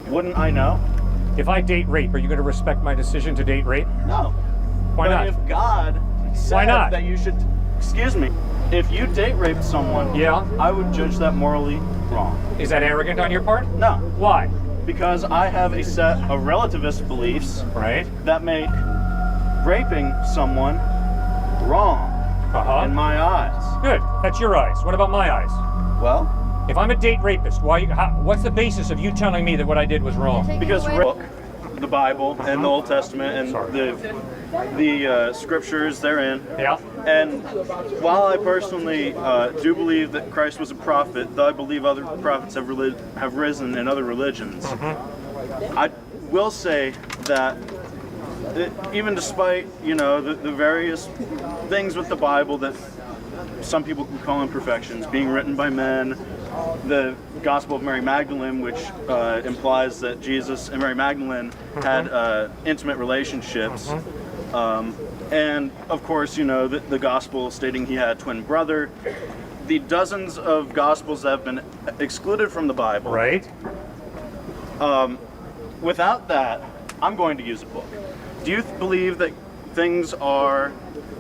Wouldn't I know? If I date rape, are you going to respect my decision to date rape? No. Why but not? If God said Why not? that you should, excuse me, if you date raped someone, Yeah. I would judge that morally wrong. Is that arrogant on your part? No. Why? Because I have a set of relativist beliefs Right. that make raping someone wrong in my eyes. Good. That's your eyes. What about my eyes? Well, If I'm a date rapist, what's the basis of you telling me that what I did was wrong? because the Bible and the Old Testament and the scriptures therein. Yeah. And while I personally do believe that Christ was a prophet, though I believe other prophets have risen in other religions, I will say that even despite, the various things with the Bible that some people can call imperfections, being written by men, the Gospel of Mary Magdalene, which implies that Jesus and Mary Magdalene had intimate relationships, and of course, the Gospel stating he had a twin brother, the dozens of Gospels that have been excluded from the Bible. Right. Without that, I'm going to use a book. Do you believe that things are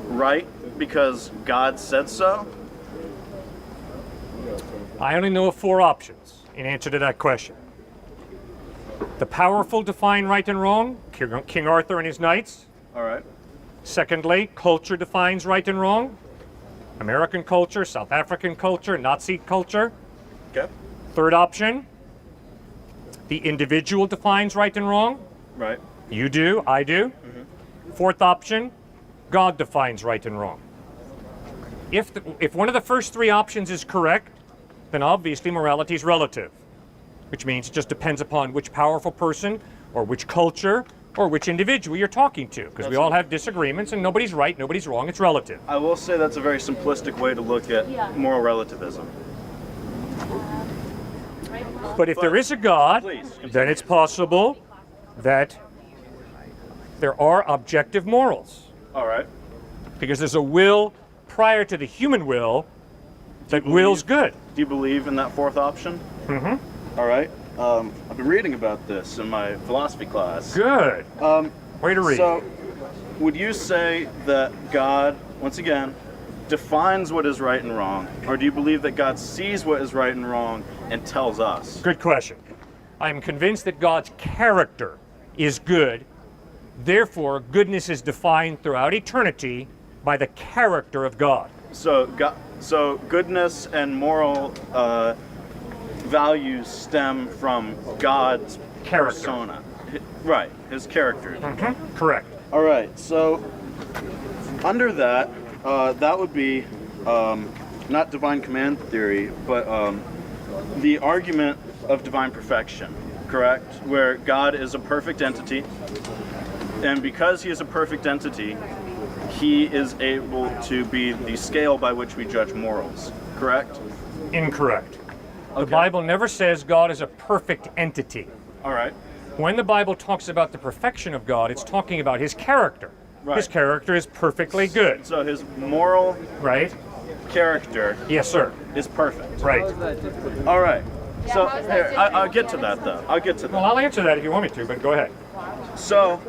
right because God said so? I only know of 4 options in answer to that question. The powerful define right and wrong, King Arthur and his knights. All right. Secondly, culture defines right and wrong. American culture, South African culture, Nazi culture. Okay. Third option, the individual defines right and wrong. Right. You do, I do. Fourth option, God defines right and wrong. If one of the first 3 options is correct, then obviously morality is relative, which means it just depends upon which powerful person or which culture or which individual you're talking to, because we all have disagreements and nobody's right, nobody's wrong, it's relative. I will say that's a very simplistic way to look at moral relativism. But if there is a God, Please, then it's possible that there are objective morals, All right. because there's a will prior to the human will that will's good. Do you believe in that fourth option? All right. I've been reading about this in my philosophy class. Good. Way to read. So, would you say that God, once again, defines what is right and wrong, or do you believe that God sees what is right and wrong and tells us? Good question. I am convinced that God's character is good. Therefore, goodness is defined throughout eternity by the character of God. So goodness and moral values stem from God's Character. persona. Right, his character. Correct. All right, so under that, that would be not divine command theory, but the argument of divine perfection, correct? Where God is a perfect entity, and because he is a perfect entity, he is able to be the scale by which we judge morals, correct? Incorrect. The Okay. Bible never says God is a perfect entity. All right. When the Bible talks about the perfection of God, it's talking about his character. Right. His character is perfectly good. So his moral Right? character Yes, sir. is perfect. Right. All right. So here, I'll get to that though. I'll get to that. Well, I'll answer that if you want me to, but go ahead. So,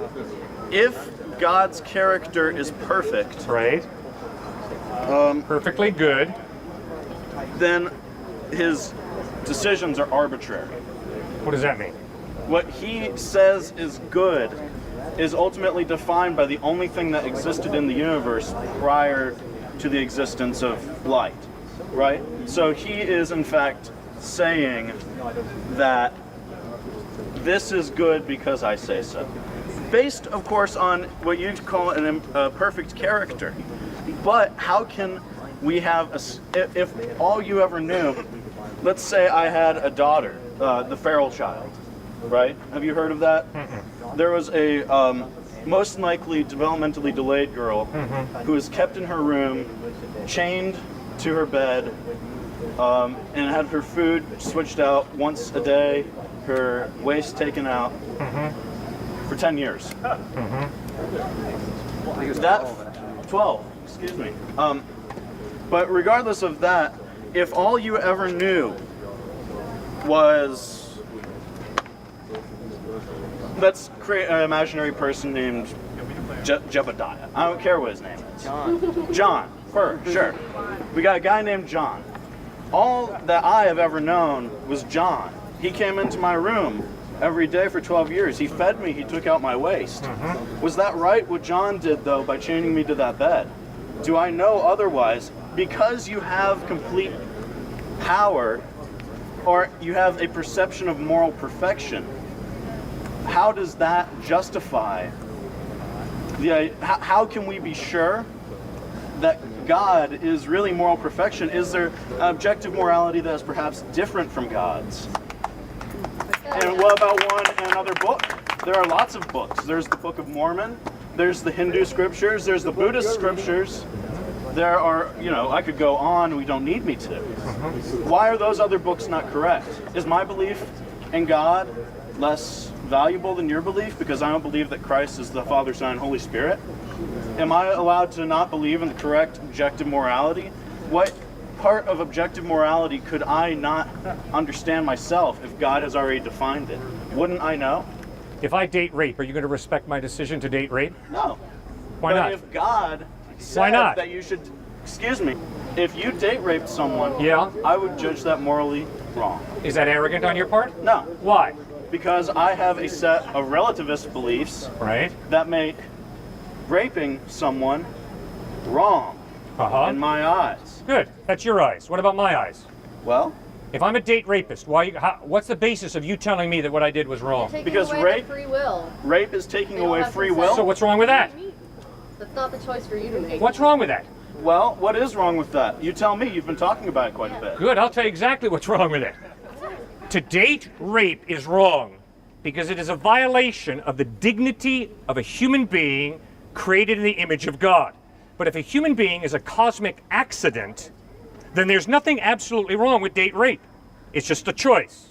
if God's character is perfect, Right? Perfectly good. then his decisions are arbitrary. What does that mean? What he says is good is ultimately defined by the only thing that existed in the universe prior to the existence of light, right? So he is in fact saying that this is good because I say so. Based, of course, on what you call a perfect character. But how can we have, if all you ever knew, let's say I had a daughter, the feral child, right? Have you heard of that? There was a most likely developmentally delayed girl who was kept in her room, chained to her bed, and had her food switched out once a day, her waste taken out for 10 years. That 12, excuse me. But regardless of that, if all you ever knew was Let's create an imaginary person named Jebediah. I don't care what his name is. John. Sure. We got a guy named John. All that I have ever known was John. He came into my room every day for 12 years. He fed me. He took out my waste. Was that right, what John did, though, by chaining me to that bed? Do I know otherwise? Because you have complete power, or you have a perception of moral perfection, how does that justify how can we be sure that God is really moral perfection? Is there an objective morality that is perhaps different from God's? And what about another book? There are lots of books. There's the Book of Mormon, there's the Hindu scriptures, there's the Buddhist scriptures. There are, I could go on, we don't need me to. Why are those other books not correct? Is my belief in God less valuable than your belief because I don't believe that Christ is the Father, Son, and Holy Spirit? Am I allowed to not believe in the correct objective morality? What part of objective morality could I not understand myself if God has already defined it? Wouldn't I know? If I date rape, are you going to respect my decision to date rape? No. Why not? If God said Why not? that you should, excuse me, if you date raped someone, Yeah. I would judge that morally wrong. Is that arrogant on your part? No. Why? Because I have a set of relativist beliefs Right. that make raping someone wrong in my eyes. Good. That's your eyes. What about my eyes? Well, If I'm a date rapist, what's the basis of you telling me that what I did was wrong? because away free will. rape is taking They don't away have free consent. will. So what's wrong with that? That's not the choice for you to make. What's wrong with that? Well, what is wrong with that? You tell me. You've been talking about it quite a bit. Good, I'll tell you exactly what's wrong with it. To date rape is wrong because it is a violation of the dignity of a human being created in the image of God. But if a human being is a cosmic accident, then there's nothing absolutely wrong with date rape. It's just a choice.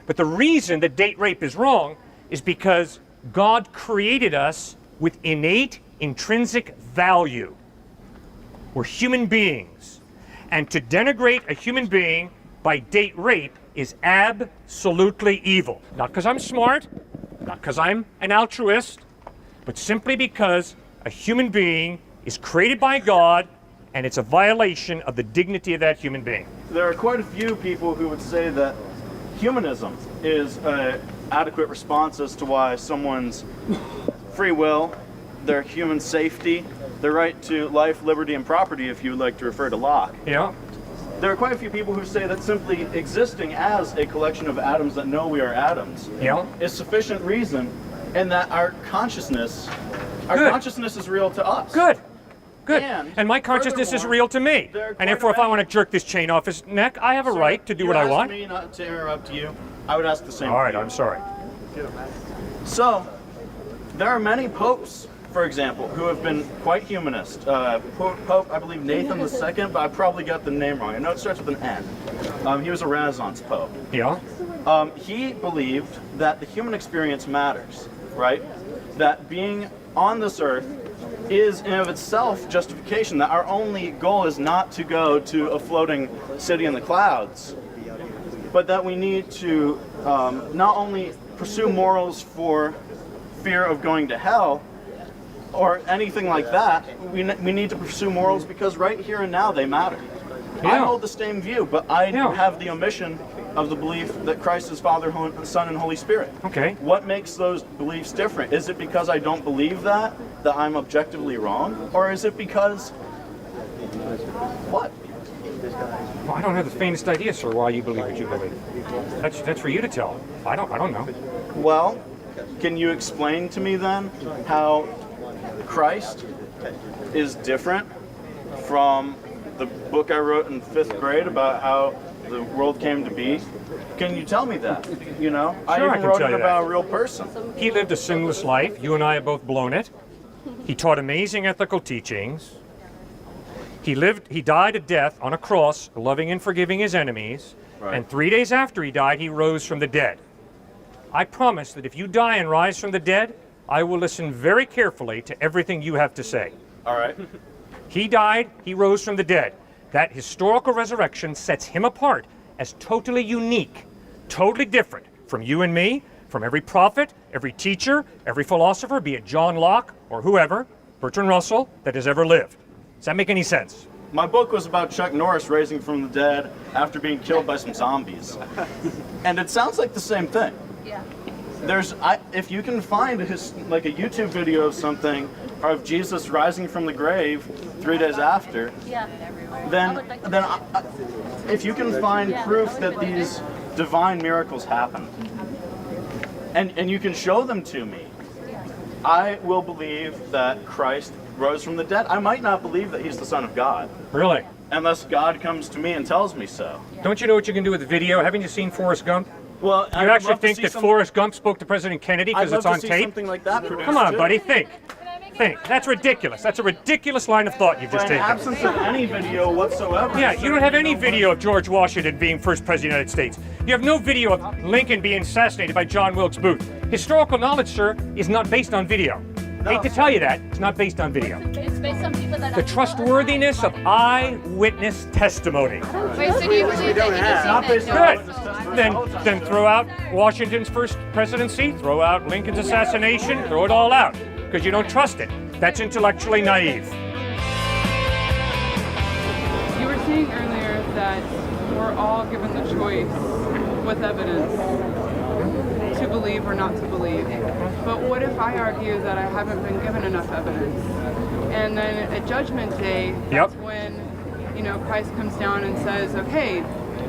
But the reason that date rape is wrong is because God created us with innate, intrinsic value. We're human beings. And to denigrate a human being by date rape is absolutely evil. Not because I'm smart, not because I'm an altruist, but simply because a human being is created by God and it's a violation of the dignity of that human being. There are quite a few people who would say that humanism is an adequate response as to why someone's free will, their human safety, their right to life, liberty, and property, if you would like to refer to Locke. Yeah. There are quite a few people who say that simply existing as a collection of atoms that know we are atoms Yeah. is sufficient reason, and that our consciousness is real to us. Good. Good. And my consciousness is furthermore, real to me. there are And quite therefore, a if I many- want to jerk this chain off his neck, I have a Sir, right to do what I want. You asked me not to interrupt you. I would ask the same. All right, for you. I'm sorry. So, there are many popes, for example, who have been quite humanist. Pope, I believe Nathan II, but I probably got the name wrong. I know it starts with an N. He was a Renaissance pope. Yeah. He believed that the human experience matters, right? That being on this earth is in of itself justification, that our only goal is not to go to a floating city in the clouds, but that we need to not only pursue morals for fear of going to hell or anything like that, we need to pursue morals because right here and now they matter. I Yeah. hold the same view, but I Yeah. have the omission of the belief that Christ is Father, Son, and Holy Spirit. Okay. What makes those beliefs different? Is it because I don't believe that I'm objectively wrong? Or is it because... What? Well, I don't have the faintest idea, sir, why you believe what you believe. That's for you to tell. I don't know. Well, can you explain to me then how Christ is different from the book I wrote in 5th grade about how the world came to be? Can you tell me that? You know, I Sure, I even can wrote tell it you about that. a real person. He lived a sinless life. You and I have both blown it. He taught amazing ethical teachings. He died a death on a cross, loving and forgiving his enemies. Right. And 3 days after he died, he rose from the dead. I promise that if you die and rise from the dead, I will listen very carefully to everything you have to say. All right. He died, he rose from the dead. That historical resurrection sets him apart as totally unique, totally different from you and me, from every prophet, every teacher, every philosopher, be it John Locke or whoever, Bertrand Russell, that has ever lived. Does that make any sense? My book was about Chuck Norris raising from the dead after being killed by some zombies. And it sounds like the same thing. Yeah. If you can find like a YouTube video of something, or of Jesus rising from the grave 3 days after, Yeah. then if you can find proof that these divine miracles happen, and you can show them to me, I will believe that Christ rose from the dead. I might not believe that he's the Son of God, Really? unless God comes to me and tells me so. Don't you know what you can do with video? Haven't you seen Forrest Gump? Well, You actually think that Forrest Gump spoke to President Kennedy because it's on tape? Something like that produced Come on, too. buddy, think. Think. That's ridiculous. That's a ridiculous line of thought you've just In taken. absence of any video whatsoever. Yeah, you don't have any video of George Washington being first president of the United States. You have no video of Lincoln being assassinated by John Wilkes Booth. Historical knowledge, sir, is not based on video. Hate to tell you that, it's not based on video. It's based on people that The trustworthiness of eyewitness testimony. Wait, so do you believe that Not anything based that on Good. eyewitness Then throw out Washington's first presidency, throw out Lincoln's assassination, throw it all out, because you don't trust it. That's intellectually naive. You were saying earlier that we're all given the choice with evidence to believe or not to believe. But what if I argue that I haven't been given enough evidence? And then at Judgment Day, that's when, Christ comes down and says, okay,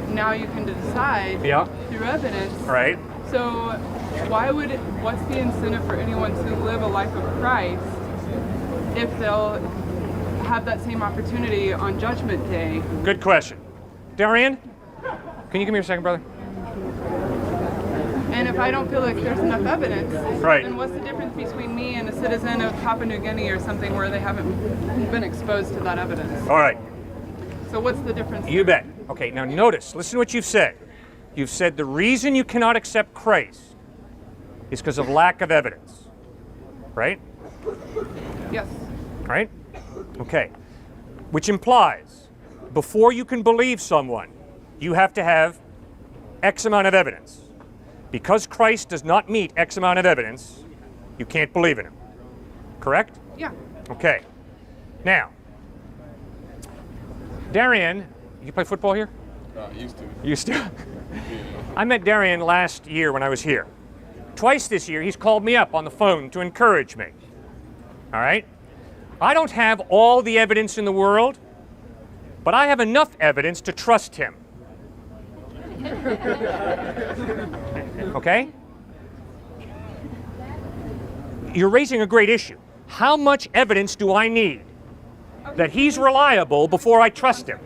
now you can decide through evidence. Right. So what's the incentive for anyone to live a life of Christ if they'll have that same opportunity on Judgment Day? Good question. Darian, can you give me a second, brother? And if I don't feel like there's enough evidence, Right. then what's the difference between me and a citizen of Papua New Guinea or something where they haven't been exposed to that evidence? All right. So what's the difference? You bet. Okay, now notice, listen to what you've said. You've said the reason you cannot accept Christ is because of lack of evidence. Right? Yes. Right? Okay. Which implies, before you can believe someone, you have to have X amount of evidence. Because Christ does not meet X amount of evidence, you can't believe in him. Correct? Yeah. Okay. Now, Darian, you play football here? Used to. Used to? I met Darian last year when I was here. Twice this year, he's called me up on the phone to encourage me. All right? I don't have all the evidence in the world, but I have enough evidence to trust him. Okay? You're raising a great issue. How much evidence do I need that he's reliable before I trust him?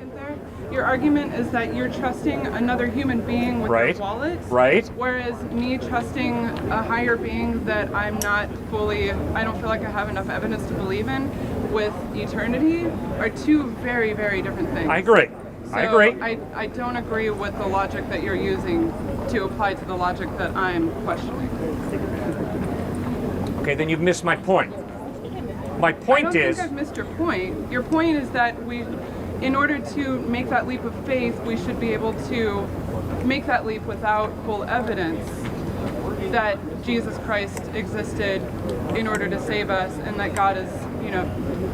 Your argument is that you're trusting another human being with Right. your wallet, Right. whereas me trusting a higher being that I don't feel like I have enough evidence to believe in with eternity are two very, very different things. I agree. So I agree. I don't agree with the logic that you're using to apply to the logic that I'm questioning. Okay, then you've missed my point. My I point don't is, think I've missed your point. Your point is that in order to make that leap of faith, we should be able to make that leap without full evidence that Jesus Christ existed in order to save us, and that God is,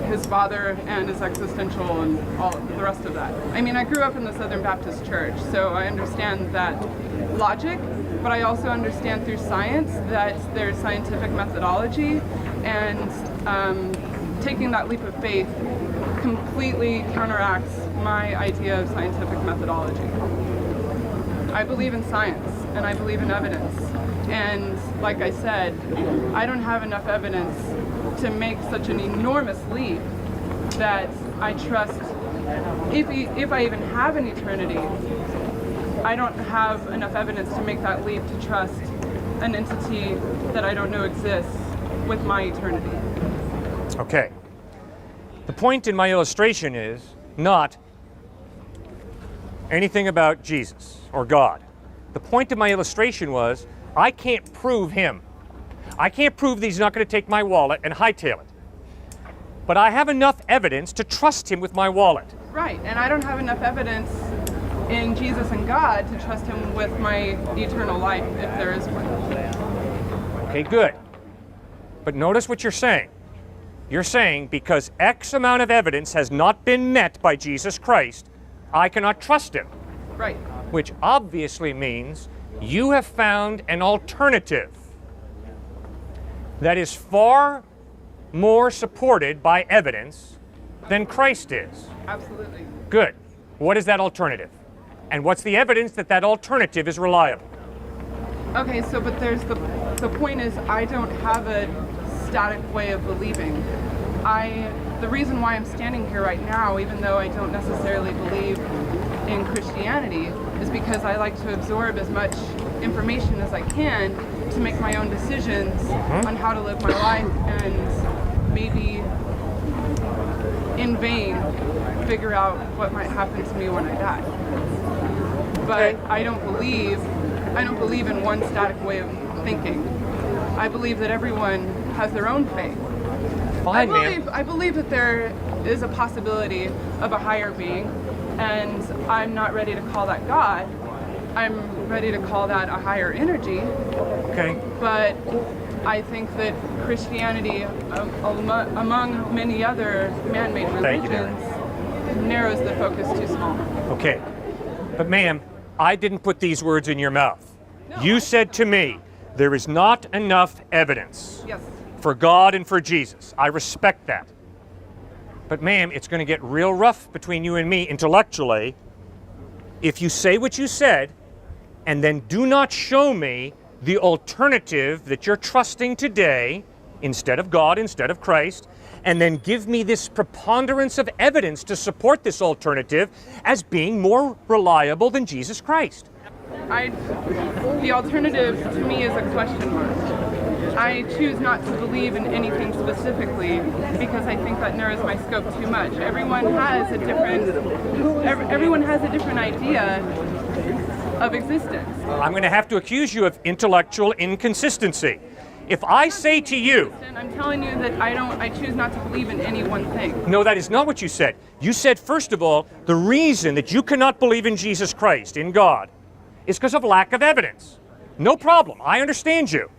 his Father and is existential and all the rest of that. I mean, I grew up in the Southern Baptist Church, so I understand that logic, but I also understand through science that there's scientific methodology, and taking that leap of faith completely counteracts my idea of scientific methodology. I believe in science and I believe in evidence. And like I said, I don't have enough evidence to make such an enormous leap that I trust, if I even have an eternity, I don't have enough evidence to make that leap to trust an entity that I don't know exists with my eternity. okay. The point in my illustration is not anything about Jesus or God. The point of my illustration was I can't prove him. I can't prove that he's not going to take my wallet and hightail it. But I have enough evidence to trust him with my wallet. Right, and I don't have enough evidence in Jesus and God to trust him with my eternal life, if there is one. Okay, good. But notice what you're saying. You're saying because X amount of evidence has not been met by Jesus Christ, I cannot trust him. Right. Which obviously means you have found an alternative that is far more supported by evidence than Christ is. Absolutely. Good. What is that alternative? And what's the evidence that that alternative is reliable? Okay, so but there's the point is I don't have a static way of believing. The reason why I'm standing here right now, even though I don't necessarily believe in Christianity, is because I like to absorb as much information as I can to make my own decisions on how to live my life and maybe in vain figure out what might happen to me when I die. But I don't believe in one static way of thinking. I believe that everyone has their own faith. Fine, I believe that there is a possibility of a higher being, and I'm not ready to call that God. I'm ready to call that a higher energy. Okay. But I think that Christianity, among many other man-made religions, narrows the focus too small. Okay. But ma'am, I didn't put these words in your mouth. No, You said to me, there is not enough evidence Yes. for God and for Jesus. I respect that. But ma'am, it's going to get real rough between you and me intellectually if you say what you said and then do not show me the alternative that you're trusting today instead of God, instead of Christ, and then give me this preponderance of evidence to support this alternative as being more reliable than Jesus Christ. The alternative to me is a question mark. I choose not to believe in anything specifically because I think that narrows my scope too much. Everyone has a different idea of existence. I'm going to have to accuse you of intellectual inconsistency. If I say to you, And I'm telling you that I choose not to believe in any one thing. no, that is not what you said. You said, first of all, the reason that you cannot believe in Jesus Christ, in God, is because of lack of evidence. No problem. I understand you.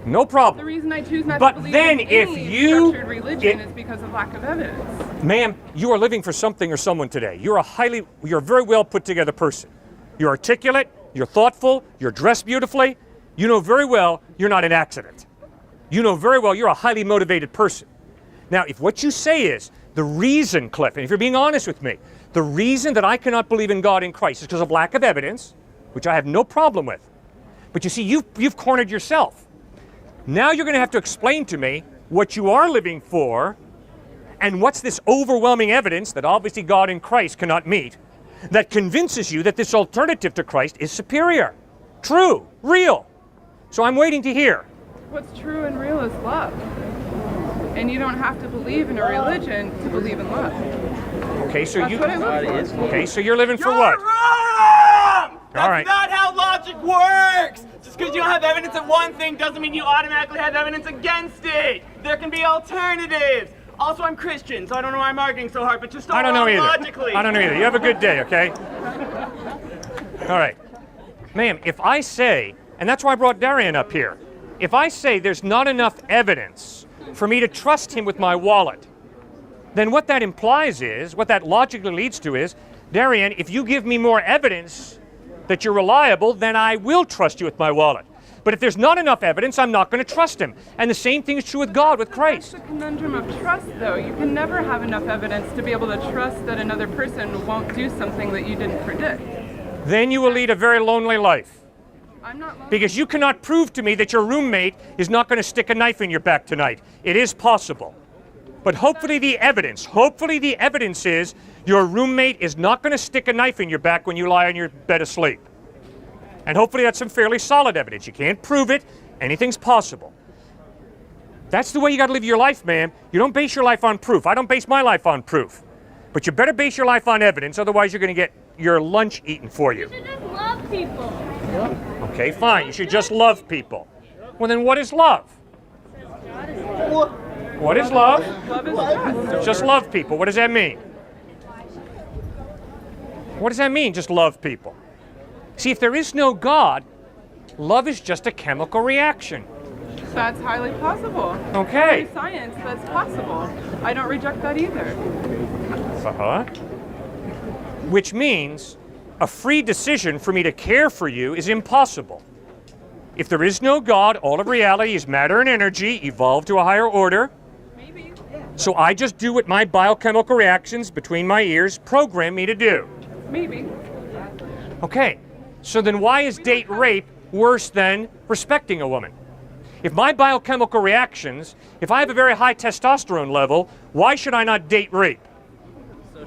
No problem. The reason I choose not But to believe then in if any you- structured religion is because of lack of evidence. Ma'am, you are living for something or someone today. You're a very well put together person. You're articulate, you're thoughtful, you're dressed beautifully. You know very well you're not an accident. You know very well you're a highly motivated person. Now, if what you say is, the reason, Cliff, and if you're being honest with me, the reason that I cannot believe in God in Christ is because of lack of evidence, which I have no problem with. But you see, you've cornered yourself. Now you're going to have to explain to me what you are living for and what's this overwhelming evidence that obviously God in Christ cannot meet that convinces you that this alternative to Christ is superior, true, real. So I'm waiting to hear. What's true and real is love. And you don't have to believe in a religion to believe in love. Okay, so That's what I live for. Okay, so you're living for You're what? wrong! That's All right. not how logic works! Just because you don't have evidence of one thing doesn't mean you automatically have evidence against it! There can be alternatives! Also, I'm Christian, so I don't know why I'm arguing so hard, but just I don't know either. logically. I don't know either. You have a good day, okay? All right. Ma'am, if I say, and that's why I brought Darian up here, if I say there's not enough evidence for me to trust him with my wallet, then what that implies is, what that logically leads to is, Darian, if you give me more evidence that you're reliable, then I will trust you with my wallet. But if there's not enough evidence, I'm not going to trust him. And the same thing is true with God, with Christ. That's the conundrum of trust, though. You can never have enough evidence to be able to trust that another person won't do something that you didn't predict. Then you will lead a very lonely life. I'm not lonely. Because you cannot prove to me that your roommate is not going to stick a knife in your back tonight. It is possible. But hopefully the evidence is your roommate is not going to stick a knife in your back when you lie on your bed asleep. And hopefully that's some fairly solid evidence. You can't prove it. Anything's possible. That's the way you got to live your life, man. You don't base your life on proof. I don't base my life on proof. But you better base your life on evidence, otherwise you're going to get your lunch eaten for you. You should just love people. Okay, fine. You should just love people. Well, then what is love? What is love? Love is trust. Just love people. What does that mean? What does that mean, just love people? See, if there is no God, love is just a chemical reaction. That's highly possible. Okay. By science, that's possible. I don't reject that either. Uh-huh. Which means a free decision for me to care for you is impossible. If there is no God, all of reality is matter and energy evolved to a higher order. Maybe. So I just do what my biochemical reactions between my ears program me to do. Maybe. Okay, so then why is date rape worse than respecting a woman? If my biochemical reactions, if I have a very high testosterone level, why should I not date rape?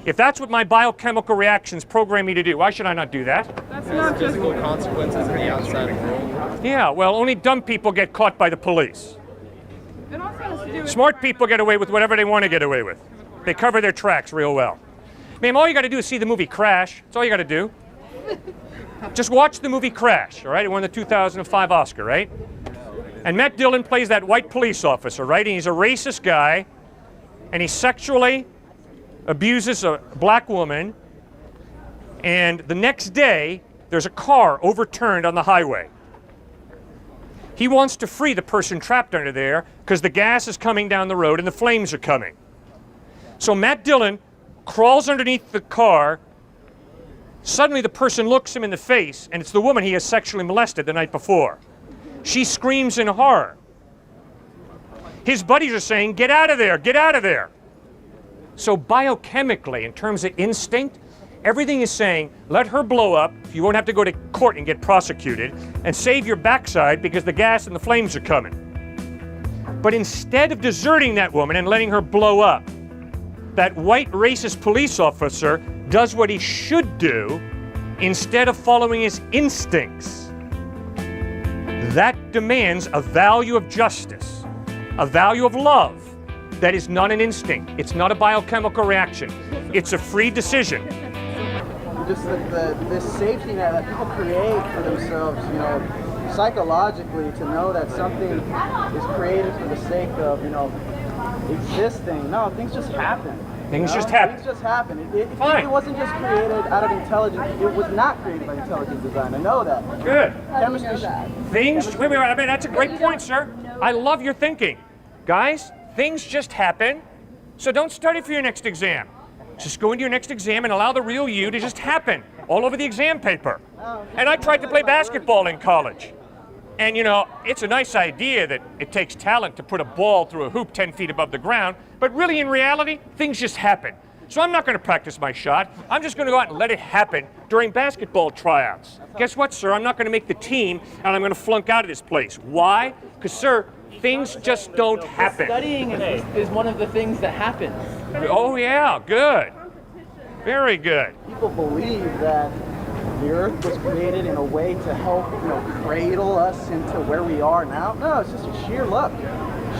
If that's what my biochemical reactions program me to do, why should I not do that? That's not just Physical consequences in the outside world. Yeah, well, only dumb people get caught by the police. It also has to do with Smart people get away with whatever they want to get away with. They cover their tracks real well. Ma'am, all you got to do is see the movie Crash. That's all you got to do. Just watch the movie Crash, all right? It won the 2005 Oscar, right? And Matt Dillon plays that white police officer, right? And he's a racist guy, and he sexually abuses a black woman, and the next day, there's a car overturned on the highway. He wants to free the person trapped under there because the gas is coming down the road and the flames are coming. So Matt Dillon crawls underneath the car. Suddenly the person looks him in the face, and it's the woman he has sexually molested the night before. She screams in horror. His buddies are saying, "Get out of there, get out of there." So biochemically, in terms of instinct, everything is saying, let her blow up, you won't have to go to court and get prosecuted, and save your backside because the gas and the flames are coming. But instead of deserting that woman and letting her blow up, that white racist police officer does what he should do instead of following his instincts. That demands a value of justice, a value of love. That is not an instinct. It's not a biochemical reaction. It's a free decision. Just the safety net that people create for themselves, you know, psychologically, to know that something is created for the sake of, you know, existing. No, things just happen. Things you know? just happen. Things just happen. Fine. It wasn't just created out of intelligence. It was not created by intelligent design. I know that. Good. Chemistry. Wait, I mean, that's a great point, sir. I love your thinking. Guys, things just happen, so don't study for your next exam. Just go into your next exam and allow the real you to just happen all over the exam paper. And I tried to play basketball in college. And you know, it's a nice idea that it takes talent to put a ball through a hoop 10 feet above the ground, but really in reality, things just happen. So I'm not going to practice my shot. I'm just going to go out and let it happen during basketball tryouts. Guess what, sir? I'm not going to make the team, and I'm going to flunk out of this place. Why? Because, sir, things just don't happen. Studying is one of the things that happens. Oh, yeah, good. Very good. People believe that the earth was created in a way to help, you know, cradle us into where we are now. No, it's just sheer luck.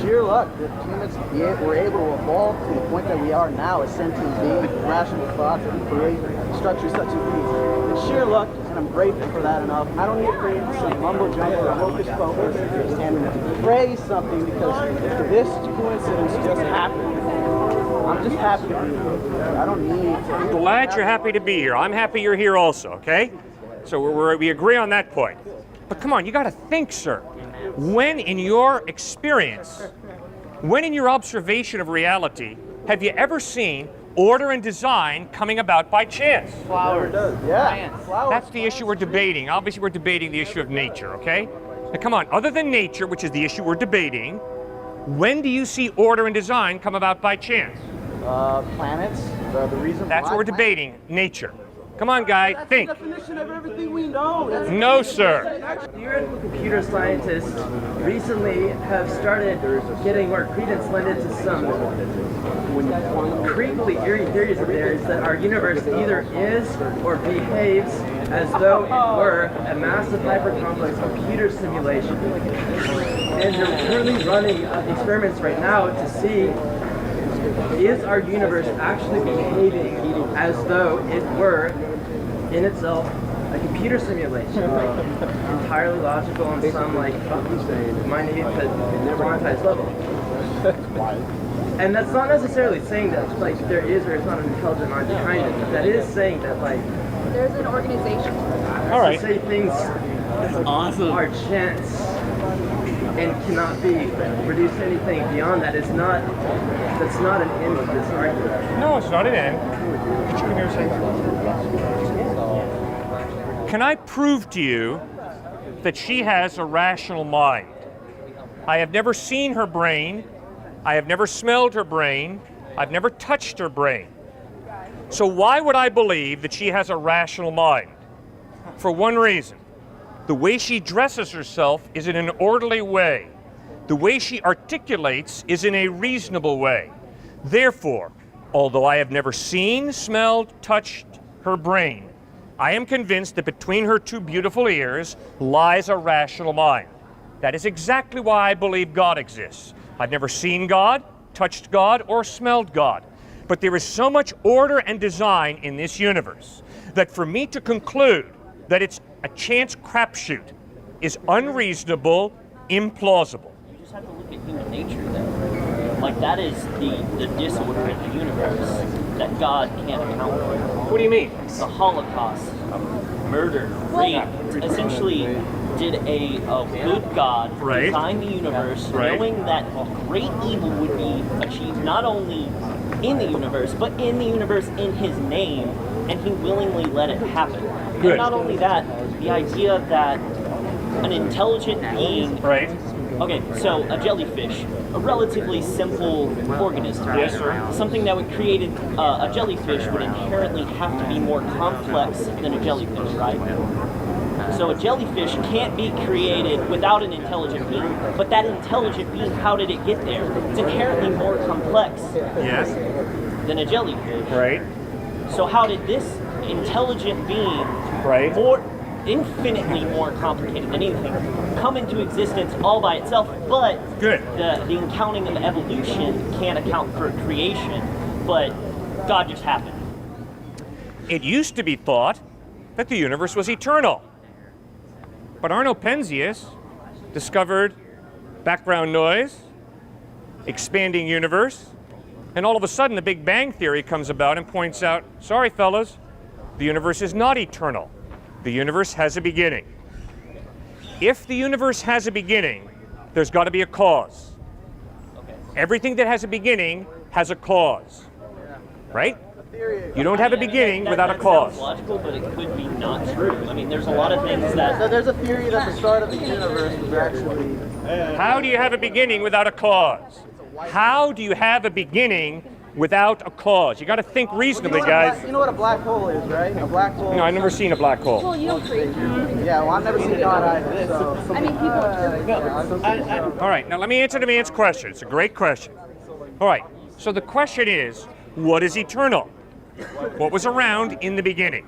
Sheer luck that humans were able to evolve to the point that we are now, a sentient being, rational thoughts that can create structures such as these. It's sheer luck, and I'm grateful for that enough. I don't need to create some mumbo jumbo or hocus pocus and praise something because this coincidence just happened. I'm just happy to be here. I don't need to. Glad you're happy to be here. I'm happy you're here also, okay? So we agree on that point. But come on, you got to think, sir. When in your experience, when in your observation of reality, have you ever seen order and design coming about by chance? Flowers. Yeah. Flowers. That's the issue we're debating. Obviously, we're debating the issue of nature, okay? Now, come on, other than nature, which is the issue we're debating, when do you see order and design come about by chance? Planets. The reason That's why what we're planets- debating, nature. Come on, guy, That's think. the definition of everything we know. That's No, sir. Theoretical computer scientists recently have started getting more credence lent into some creepily eerie theories of theirs that our universe either is or behaves as though it were a massive hyper-complex computer simulation. And they're currently running experiments right now to see, is our universe actually behaving as though it were in itself a computer simulation, entirely logical on some like minute but quantized level. And that's not necessarily saying that like there is or is not an intelligent mind behind it. That is saying that like There's an organization. All right. To say things are chance and cannot be reduced to anything beyond that is not. That's not an end to this argument. No, it's not an end. Could you come here a second? Can I prove to you that she has a rational mind? I have never seen her brain. I have never smelled her brain. I've never touched her brain. So why would I believe that she has a rational mind? For one reason. The way she dresses herself is in an orderly way. The way she articulates is in a reasonable way. Therefore, although I have never seen, smelled, touched her brain, I am convinced that between her two beautiful ears lies a rational mind. That is exactly why I believe God exists. I've never seen God, touched God, or smelled God. But there is so much order and design in this universe that for me to conclude that it's a chance crapshoot is unreasonable, implausible. You just have to look at human nature then. Like that is the disorder in the universe that God can't account for. What do you mean? The Holocaust, murder, rape, essentially did a good God design the universe knowing that great evil would be achieved not only in the universe, but in the universe in his name, and he willingly let it happen. Good. And not only that, the idea that an intelligent being... Okay, so a jellyfish, a relatively simple organism. Yes, sir. Something that would create a jellyfish would inherently have to be more complex than a jellyfish, right? So a jellyfish can't be created without an intelligent being. But that intelligent being, how did it get there? It's inherently more complex than a jellyfish. Right. So how did this intelligent being, infinitely more complicated than anything, come into existence all by itself? But the accounting of evolution can't account for creation, but God just happened. It used to be thought that the universe was eternal. But Arno Penzias discovered background noise, expanding universe, and all of a sudden the Big Bang Theory comes about and points out, sorry fellas, the universe is not eternal. The universe has a beginning. If the universe has a beginning, there's got to be a cause. Everything that has a beginning has a cause, right? You don't have a beginning without a cause. Sounds logical, but it could be not true. I mean, there's a lot of things that... So there's a theory that the start of the universe was actually... How do you have a beginning without a cause? How do you have a beginning without a cause? You got to think reasonably, guys. You know what a black hole is, right? A black hole... No, I've never seen a black hole. Well, you don't create. Yeah, well, I've never seen God either, so... I mean, people. All right, now let me answer the man's question. It's a great question. All right, so the question is, what is eternal? What was around in the beginning?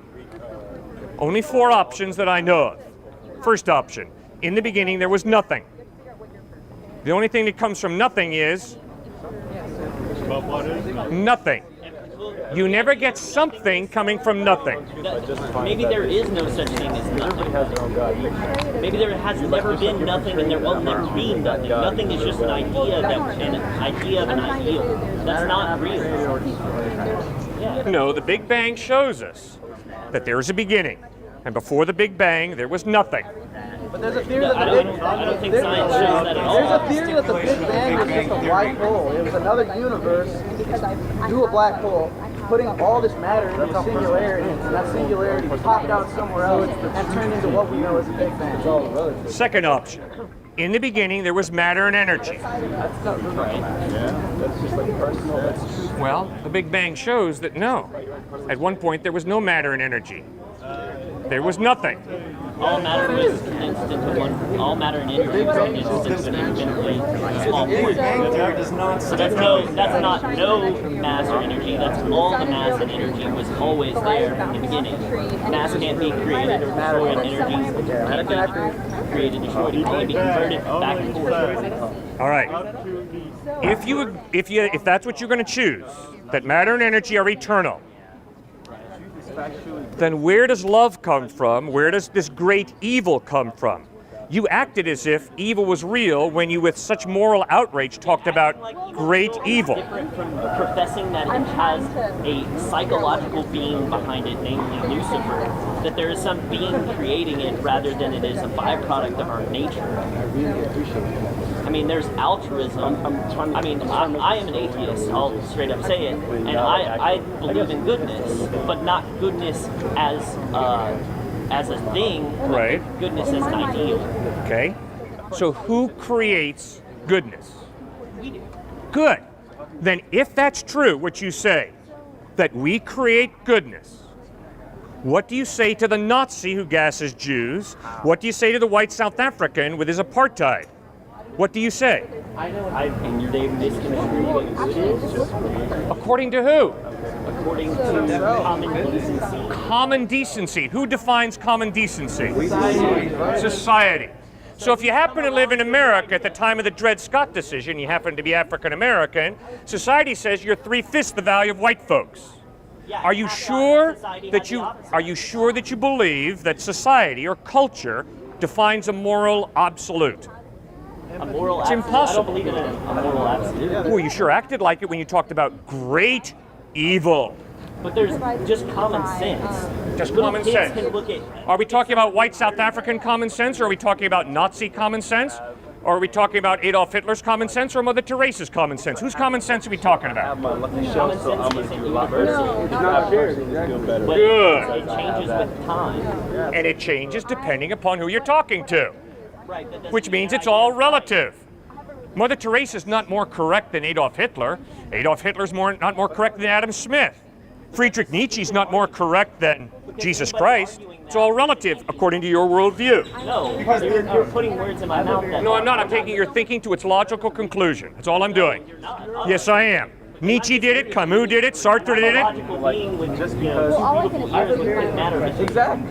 Only 4 options that I know of. First option, in the beginning there was nothing. The only thing that comes from nothing is nothing. You never get something coming from nothing. Maybe there is no such thing as nothing. Maybe there has never been nothing and there will never be nothing. Nothing is just an idea of an ideal. That's not real. No, the Big Bang shows us that there is a beginning. And before the Big Bang, there was nothing. But there's a theory that I don't think science shows that at all. There's a theory that the Big Bang was just a white hole. It was another universe through a black hole, putting all this matter into a singularity, and that singularity popped out somewhere else and turned into what we know as the Big Bang. Second option. In the beginning, there was matter and energy. Well, the Big Bang shows that no. At one point, there was no matter and energy. There was nothing. All matter was condensed into one. All matter and energy was condensed into an infinitely small point. That's not no mass or energy. That's all the mass and energy was always there in the beginning. Mass can't be created or destroyed. Energy can't be created, destroyed. It can only be converted back and forth. All right. If that's what you're going to choose, that matter and energy are eternal, then where does love come from? Where does this great evil come from? You acted as if evil was real when you, with such moral outrage, talked about great evil. Different from professing that it has a psychological being behind it, namely Lucifer. That there is some being creating it rather than it is a byproduct of our nature. I mean, there's altruism. I mean, I am an atheist, I'll straight up say it, and I believe in goodness, but not goodness as a thing, Right. goodness as an ideal. Okay? So who creates goodness? We do. Good. Then if that's true, what you say, that we create goodness, what do you say to the Nazi who gasses Jews? What do you say to the white South African with his apartheid? What do you say? And they misconstrue what good is. According to who? According to common decency. Common decency. Who defines common decency? Society. So if you happen to live in America at the time of the Dred Scott decision, you happen to be African American, society says you're 3/5 the value of white folks. Yeah, Are you sure that you believe that society or culture defines a moral absolute? A moral It's absolute? impossible. I don't believe in a moral absolute. Well, you sure acted like it when you talked about great evil. But there's just common sense. Just Little common kids sense. can look at. Are we talking about white South African common sense, or are we talking about Nazi common sense? Or are we talking about Adolf Hitler's common sense or Mother Teresa's common sense? Whose common sense are we talking about? Common sense isn't universal. But Good. it changes with time. And it changes depending upon who you're talking to, Right. that doesn't which mean means that it's all idea- relative. Mother Teresa's not more correct than Adolf Hitler. Adolf Hitler's not more correct than Adam Smith. Friedrich Nietzsche's not more correct than Jesus Christ. It's all relative according to your worldview. No, you're putting words in my mouth. No, I'm not. I'm taking your thinking to its logical conclusion. That's all I'm doing. Yes, I am. Nietzsche did it. Camus did it. Sartre did it. Logical being would just beautiful ears wouldn't matter. Exactly.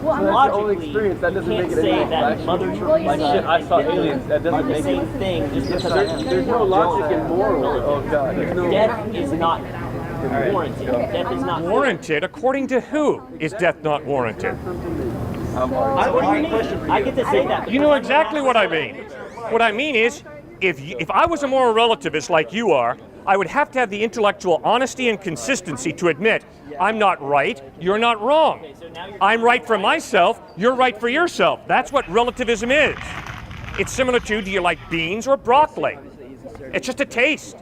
Logically, experience, that doesn't you can't make it say any that better. Mother Teresa Like shit, I saw aliens. That are doesn't the make same it. thing just because There's no logic in moral. Oh God. There's no death is not warranted. Death is not Warranted? According to who is death not warranted? What do you mean? I get to say that. You know exactly what I mean. What I mean is, if I was a moral relativist like you are, I would have to have the intellectual honesty and consistency to admit I'm not right, you're not wrong. I'm right for myself, you're right for yourself. That's what relativism is. It's similar to, do you like beans or broccoli? It's just a taste.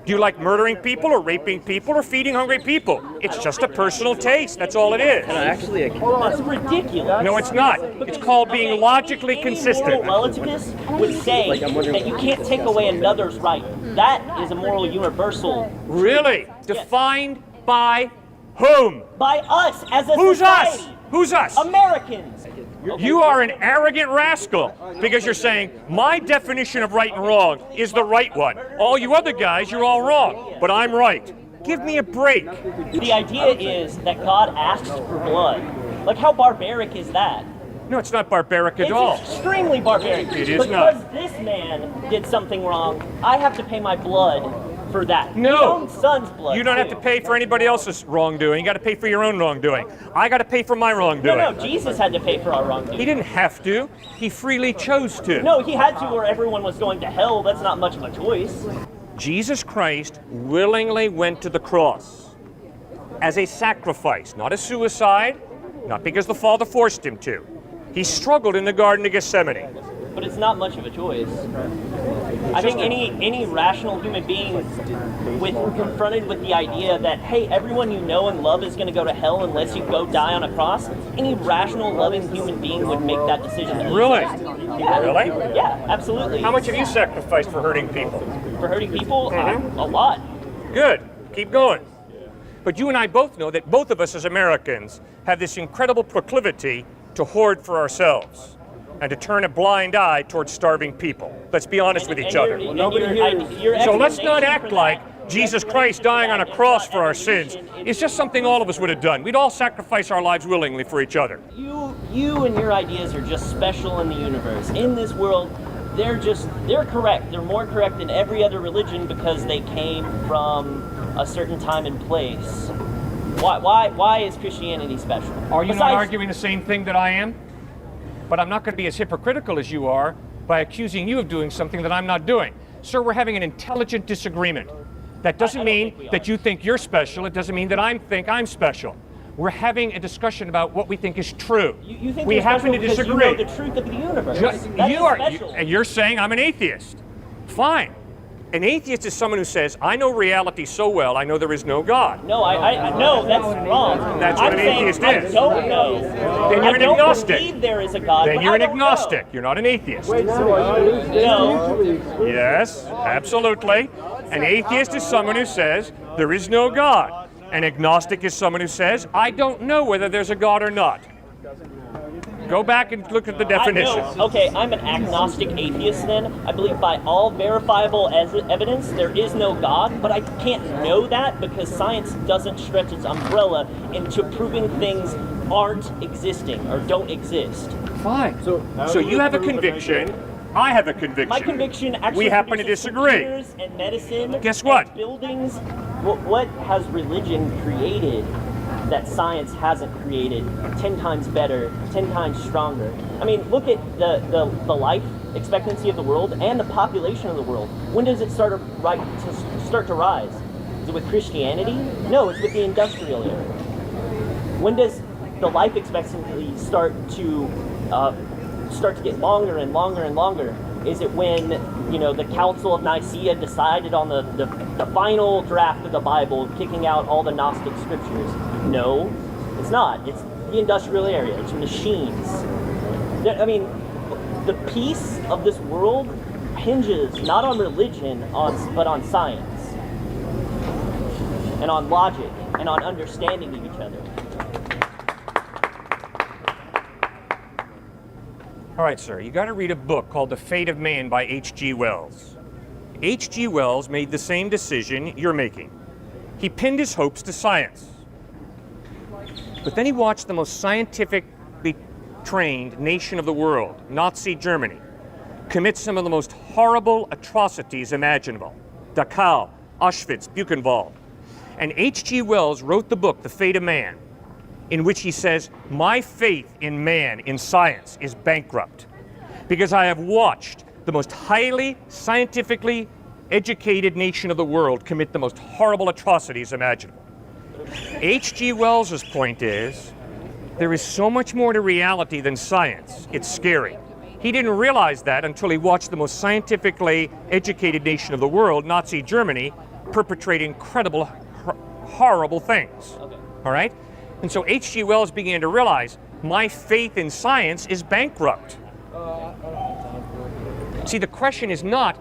Do you like murdering people or raping people or feeding hungry people? It's just a personal taste. That's all it is. That's ridiculous. No, it's not. It's called being logically Any consistent. moral relativist would say that you can't take away another's right. That is a moral universal. Really? Defined by whom? By us as a Who's society. us? Who's us? Americans. You are an arrogant rascal because you're saying my definition of right and wrong is the right one. All you other guys, you're all wrong, but I'm right. Give me a break. The idea is that God asks for blood. Like, how barbaric is that? No, it's not barbaric at all. It's extremely barbaric. It is because not. this man did something wrong, I have to pay my blood for that. No. His own son's blood. You don't have to too. pay for anybody else's wrongdoing. You got to pay for your own wrongdoing. I got to pay for my wrongdoing. No, Jesus had to pay for our wrongdoing. He didn't have to. He freely chose to. No, he had to, or everyone was going to hell. That's not much of a choice. Jesus Christ willingly went to the cross as a sacrifice, not a suicide, not because the Father forced him to. He struggled in the Garden of Gethsemane. But it's not much of a choice. I think any rational human being, confronted with the idea that, hey, everyone you know and love is going to go to hell unless you go die on a cross, any rational, loving human being would make that decision. Really? Yeah. Really? Yeah, absolutely. How much have you sacrificed for hurting people? For hurting people? Mhm. A lot. Good. Keep going. But you and I both know that both of us as Americans have this incredible proclivity to hoard for ourselves and to turn a blind eye towards starving people. Let's be honest with each other. So let's not act like Jesus Christ dying on a cross for our sins is just something all of us would have done. We'd all sacrifice our lives willingly for each other. You and your ideas are just special in the universe. In this world, they're correct. They're more correct than every other religion because they came from a certain time and place. Why is Christianity special? Are you not arguing the same thing that I am? but I'm not going to be as hypocritical as you are by accusing you of doing something that I'm not doing. Sir, we're having an intelligent disagreement. That doesn't mean that you think you're special. It doesn't mean that I think I'm special. We're having a discussion about what we think is true. You think we you're happen to special because disagree. you know the truth of the universe. And you're saying I'm an atheist. Fine. An atheist is someone who says, I know reality so well, I know there is no God. No, no, that's wrong. That's what an atheist is. I don't know. Then you're an agnostic. I don't believe there is a God. Then you're an agnostic. You're not an atheist. No. Yes, absolutely. An atheist is someone who says there is no God. An agnostic is someone who says, I don't know whether there's a God or not. Go back and look at the definition. Okay, I'm an agnostic atheist then. I believe by all verifiable evidence there is no God, but I can't know that because science doesn't stretch its umbrella into proving things aren't existing or don't exist. Fine. So you have a conviction. I have a conviction. My conviction actually we happen to produces disagree. computers and medicine. Guess what? And buildings. What has religion created that science hasn't created 10 times better, 10 times stronger? I mean, look at the life expectancy of the world and the population of the world. When does it start to rise? Is it with Christianity? No, it's with the industrial era. When does the life expectancy start to get longer and longer and longer? Is it when, the Council of Nicaea decided on the final draft of the Bible, kicking out all the Gnostic scriptures? No, it's not. It's the industrial area. It's machines. I mean, the peace of this world hinges not on religion, but on science, and on logic, and on understanding of each other. All right, sir, you got to read a book called The Fate of Man by H.G. Wells. H.G. Wells made the same decision you're making. He pinned his hopes to science. But then he watched the most scientifically trained nation of the world, Nazi Germany, commit some of the most horrible atrocities imaginable. Dachau, Auschwitz, Buchenwald. And H.G. Wells wrote the book, The Fate of Man, in which he says, my faith in man, in science, is bankrupt because I have watched the most highly scientifically educated nation of the world commit the most horrible atrocities imaginable. H.G. Wells's point is, there is so much more to reality than science. It's scary. He didn't realize that until he watched the most scientifically educated nation of the world, Nazi Germany, perpetrate incredible, horrible things. All right? And so H.G. Wells began to realize, my faith in science is bankrupt. See, the question is not,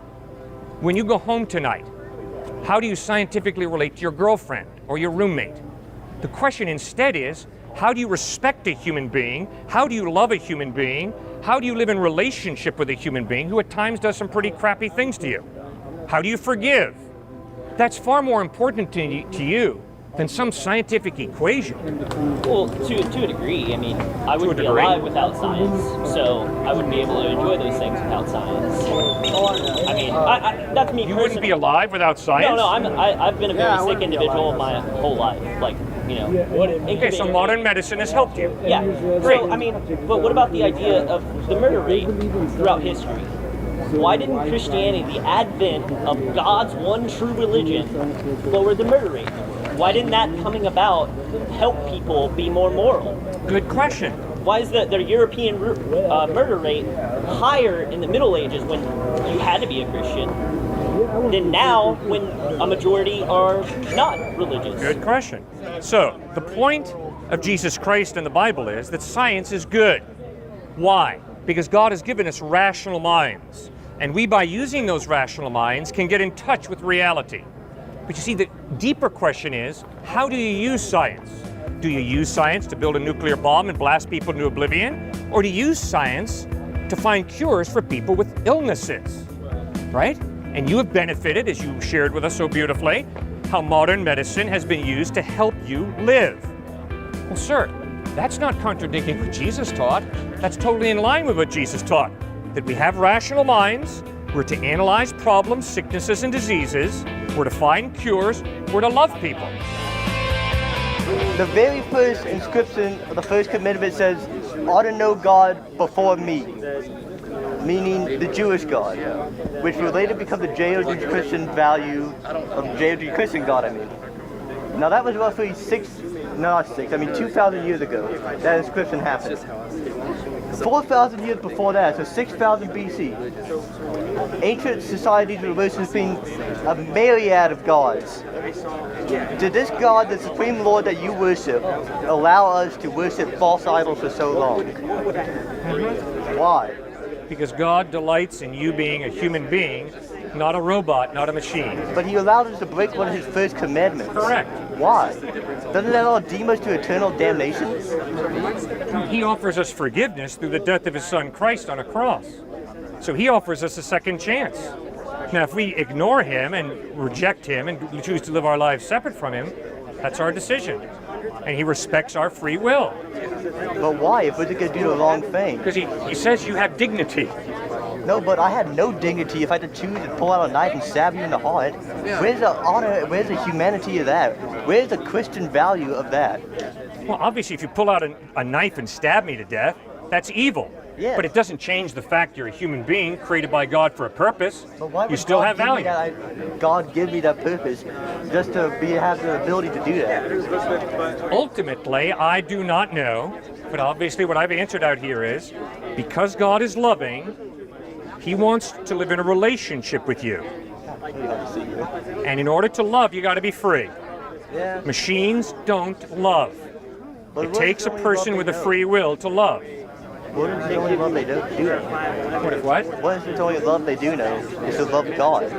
when you go home tonight, how do you scientifically relate to your girlfriend or your roommate? The question instead is, how do you respect a human being? How do you love a human being? How do you live in relationship with a human being who at times does some pretty crappy things to you? How do you forgive? That's far more important to you than some scientific equation. Well, to a degree. I mean, I wouldn't be alive without science, so I wouldn't be able to enjoy those things without science. I mean, that's me. You wouldn't be alive without science? No, I've been a very sick individual my whole life. Okay, so modern medicine has helped you. Yeah, great. So, I mean, but what about the idea of the murder rate throughout history? Why didn't Christianity, the advent of God's one true religion, lower the murder rate? Why didn't that coming about help people be more moral? Good question. Why is the European murder rate higher in the Middle Ages when you had to be a Christian than now when a majority are not religious? Good question. So, the point of Jesus Christ in the Bible is that science is good. Why? Because God has given us rational minds. And we, by using those rational minds, can get in touch with reality. But you see, the deeper question is, how do you use science? Do you use science to build a nuclear bomb and blast people into oblivion? Or do you use science to find cures for people with illnesses? Right? And you have benefited, as you shared with us so beautifully, how modern medicine has been used to help you live. Well, sir, that's not contradicting what Jesus taught. That's totally in line with what Jesus taught. That we have rational minds, we're to analyze problems, sicknesses, and diseases, we're to find cures, we're to love people. The very first inscription of the first commandment says, ought to know God before me, meaning the Jewish God, which will later become the Judeo-Christian value of Judeo-Christian God, I mean. Now that was roughly 2,000 years ago that inscription happened. 4,000 years before that, so 6,000 BC, ancient societies were worshiping a myriad of gods. Did this God, the supreme Lord that you worship, allow us to worship false idols for so long? Why? Because God delights in you being a human being, not a robot, not a machine. But he allowed us to break one of his first commandments. Correct. Why? Doesn't that all deem us to eternal damnation? He offers us forgiveness through the death of his son Christ on a cross. So he offers us a second chance. Now, if we ignore him and reject him and choose to live our lives separate from him, that's our decision. And he respects our free will. But why, if we're going to do the wrong thing? Because he says you have dignity. No, but I had no dignity if I had to choose to pull out a knife and stab you in the heart. Where's the honor, where's the humanity of that? Where's the Christian value of that? Well, obviously, if you pull out a knife and stab me to death, that's evil. Yeah. But it doesn't change the fact you're a human being created by God for a purpose. But why would you still God have give me value. God give me that purpose just to have the ability to do that? Ultimately, I do not know, but obviously what I've answered out here is, because God is loving, he wants to live in a relationship with you. And in order to love, you got to be free. Yeah. Machines don't love. It takes a person with a free will to love. What is the only love they don't do? What? What is the only love they do know? Is to love God.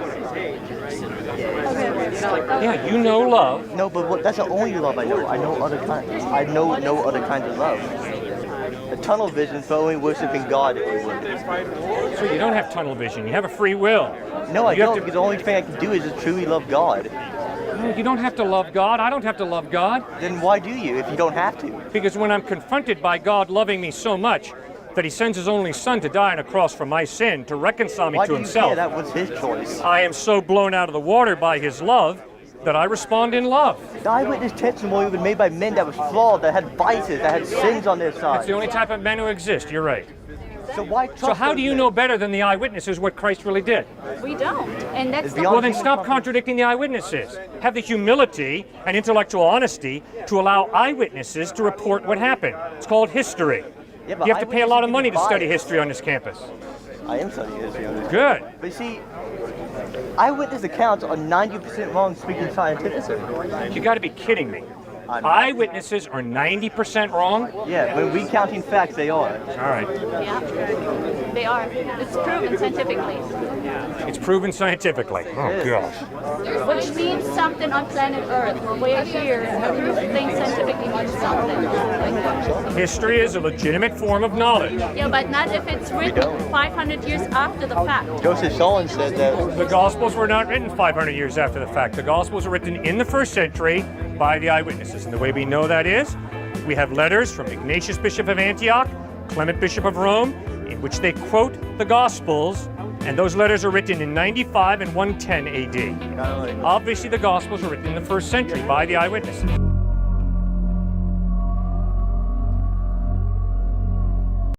Yeah, you know love. No, but that's the only love I know. I know other kinds. I know no other kinds of love. The tunnel vision for only worshiping God, if you would. So you don't have tunnel vision. You have a free will. No, I don't, because the only thing I can do is just truly love God. No, you don't have to love God. I don't have to love God. Then why do you, if you don't have to? Because when I'm confronted by God loving me so much that he sends his only son to die on a cross for my sin, to reconcile me Why to do you himself. care? That was his choice. I am so blown out of the water by his love that I respond in love. The eyewitness testimony was made by men that was flawed, that had vices, that had sins on their side. It's the only type of men who exist, you're right. So why trust So how those do you men? know better than the eyewitnesses what Christ really did? We don't. And that's the Well, then stop contradicting the eyewitnesses. Have the humility and intellectual honesty to allow eyewitnesses to report what happened. It's called history. Yeah, but You have to pay a lot of eyewitnesses money can to be study biased. history on this campus. I am studying history on this. Good. But see, eyewitness accounts are 90% wrong speaking scientifically. You got to be kidding me. I'm not. Eyewitnesses are 90% wrong? Yeah, when recounting facts, they are. All right. Yeah, they are. It's proven scientifically. It's proven scientifically. Oh, gosh. Which means something on planet Earth. We're here. Proof things scientifically means something. History is a legitimate form of knowledge. Yeah, but not if it's written 500 years after the fact. Joseph Stalin said that. The Gospels were not written 500 years after the fact. The Gospels were written in the first century by the eyewitnesses. And the way we know that is, we have letters from Ignatius, Bishop of Antioch, Clement, Bishop of Rome, in which they quote the Gospels, and those letters are written in 95 and 110 AD. Obviously, the Gospels were written in the first century by the eyewitnesses.